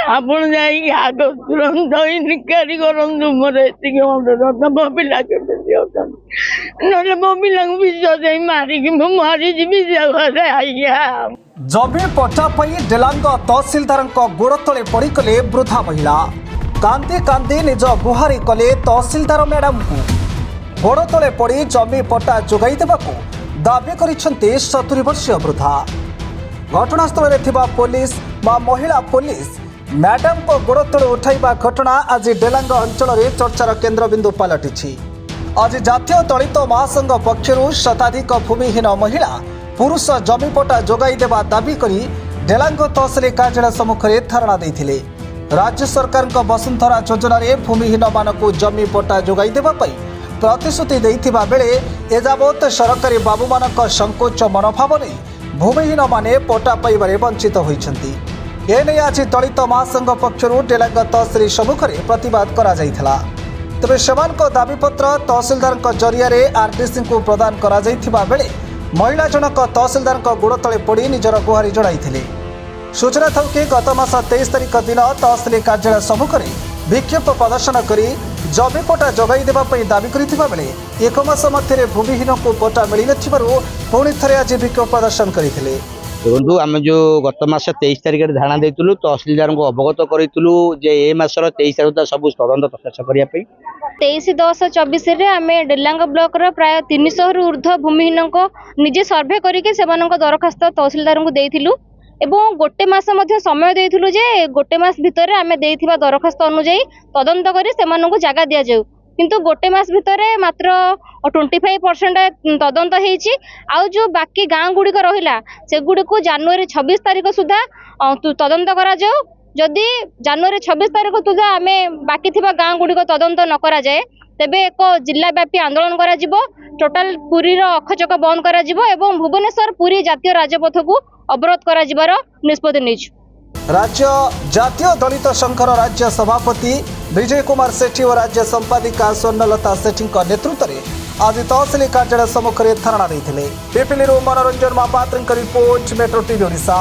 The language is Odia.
ଆପଣ ଯାଇକି ଆଗ ତୁରନ୍ତ ଇନକ୍ୱାରି କରନ୍ତୁ। ମୋର ଏତିକି ଅନୁରୋଧ। ମୋ ପିଲା କେମିତି ଅଛନ୍ତି, ନହେଲେ ମୋ ପିଲାଙ୍କୁ ବିଷ ଦେଇ ମାରିକି ମୁଁ ମରିଯିବି ଘରେ। ଆଜ୍ଞା, ଜମି ପଟ୍ଟା ପାଇଁ ଡେଲାଙ୍ଗ ତହସିଲଦାରଙ୍କ ଗୋଡ଼ ତଳେ ପଡ଼ିଗଲେ ବୃଦ୍ଧା ମହିଳା। କାନ୍ଦି କାନ୍ଦି ନିଜ ଗୁହାରି କଲେ ତହସିଲଦାର ମ୍ୟାଡାମଙ୍କୁ। ଗୋଡ଼ ତଳେ ପଡ଼ି ଜମି ପଟ୍ଟା ଯୋଗାଇ ଦେବାକୁ ଦାବି କରିଛନ୍ତି 70 ବର୍ଷୀୟ ବୃଦ୍ଧା। ଘଟଣାସ୍ଥଳରେ ଥିବା ପୋଲିସ ବା ମହିଳା ପୋଲିସ ମ୍ୟାଡାମଙ୍କ ଗୋଡ଼ ତଳେ ଉଠାଇବା ଘଟଣା ଆଜି ଡେଲାଙ୍ଗ ଅଞ୍ଚଳରେ ଚର୍ଚ୍ଚାର କେନ୍ଦ୍ରବିନ୍ଦୁ ପାଲଟିଛି। ଆଜି ଜାତୀୟ ଦଳିତ ମହାସଂଘ ପକ୍ଷରୁ ଶତାଧିକ ଭୂମିହୀନ ମହିଳା ପୁରୁଷ ଜମି ପଟ୍ଟା ଯୋଗାଇ ଦେବା ଦାବି କରି ଡେଲାଙ୍ଗ ତହସିଲ କାର୍ଯ୍ୟାଳୟ ସମ୍ମୁଖରେ ଧାରଣା ଦେଇଥିଲେ। ରାଜ୍ୟ ସରକାରଙ୍କ ବସୁନ୍ଧରା ଯୋଜନାରେ ଭୂମିହୀନମାନଙ୍କୁ ଜମି ପଟ୍ଟା ଯୋଗାଇ ଦେବା ପାଇଁ ପ୍ରତିଶ୍ରୁତି ଦେଇଥିବା ବେଳେ ଏଯାବତ୍ ସରକାରୀ ବାବୁମାନଙ୍କ ସଙ୍କୋଚ ମନୋଭାବ ନେଇ ଭୂମିହୀନମାନେ ପଟ୍ଟା ପାଇବାରେ ବଞ୍ଚିତ ହୋଇଛନ୍ତି। ଏନେଇ ଆଜି ଦଳିତ ମହାସଂଘ ପକ୍ଷରୁ ଡେଲାଙ୍ଗ ତହସିଲ ସମ୍ମୁଖରେ ପ୍ରତିବାଦ କରାଯାଇଥିଲା। ତେବେ ସେମାନଙ୍କ ଦାବିପତ୍ର ତହସିଲଦାରଙ୍କ ଜରିଆରେ ଆରଡିସିଙ୍କୁ ପ୍ରଦାନ କରାଯାଇଥିବା ବେଳେ ମହିଳା ଜଣକ ତହସିଲଦାରଙ୍କ ଗୋଡ଼ ତଳେ ପଡ଼ି ନିଜର ଗୁହାରି ଜଣାଇଥିଲେ। ସୂଚନା ଥାଉ କି ଗତ ମାସ 23 ତାରିଖ ଦିନ ତହସିଲ କାର୍ଯ୍ୟାଳୟ ସମ୍ମୁଖରେ ବିକ୍ଷୋଭ ପ୍ରଦର୍ଶନ କରି ଜମି ପଟ୍ଟା ଯୋଗାଇ ଦେବା ପାଇଁ ଦାବି କରିଥିବା ବେଳେ 1 ମାସ ମଧ୍ୟରେ ଭୂମିହୀନଙ୍କୁ ପଟ୍ଟା ମିଳିନଥିବାରୁ ପୁଣି ଥରେ ଆଜି ବିକ୍ଷୋଭ ପ୍ରଦର୍ଶନ କରିଥିଲେ। ଦେଖନ୍ତୁ, ଆମେ जो गत मास 23 तारिख धारणा देइतुलु तहसिलदार को अवगत करितुलु जे ए मासर 23 तारिख सब तदंत प्रशासन करिया पई 23/10/24 आम डेलांग ब्लॉक प्राय 300 रु ऊर्ध्व भूमिहीन को निजे सर्वे करके दरखास्त तहसिलदार को देइथिलु एवं गोटे मास समय देइथिलु जे गोटे मास भितर आम देइथिबा दरखास्त अनुसार तदंत करी सेमानंकु जागा दिया जाऊ। किंतु गोटे मास भितर मात्र 25% तदंत होईछि। आउ जो बाकी गाँ गुड़िक रहिला से गुड़ी को जनवरी 26 तारिख सुधा तदंत करा जाऊ। जदि जनवरी 26 तारिख सुधा आम बाकी थिबा गाँ गुड़िक तदंत न करा जाए तेबे एक जिला व्यापी आंदोलन करा जिवो। टोटाल पुरी अखचक बंद करा जिवो एवं भुवनेश्वर पुरी जातीय राजपथ को अवरोध करा जिवार निष्पत्ति नेछु। राज्य जातीय दलित संघर राज्य सभापति विजय कुमार सेठी और राज्य संपादिका स्वर्णलता सेठी नेतृत्व में आज तहसिल कार्यालय सम्मुख में धारणा देते। Pipili Manoranjan Mahapatra report, metro TV Odisha.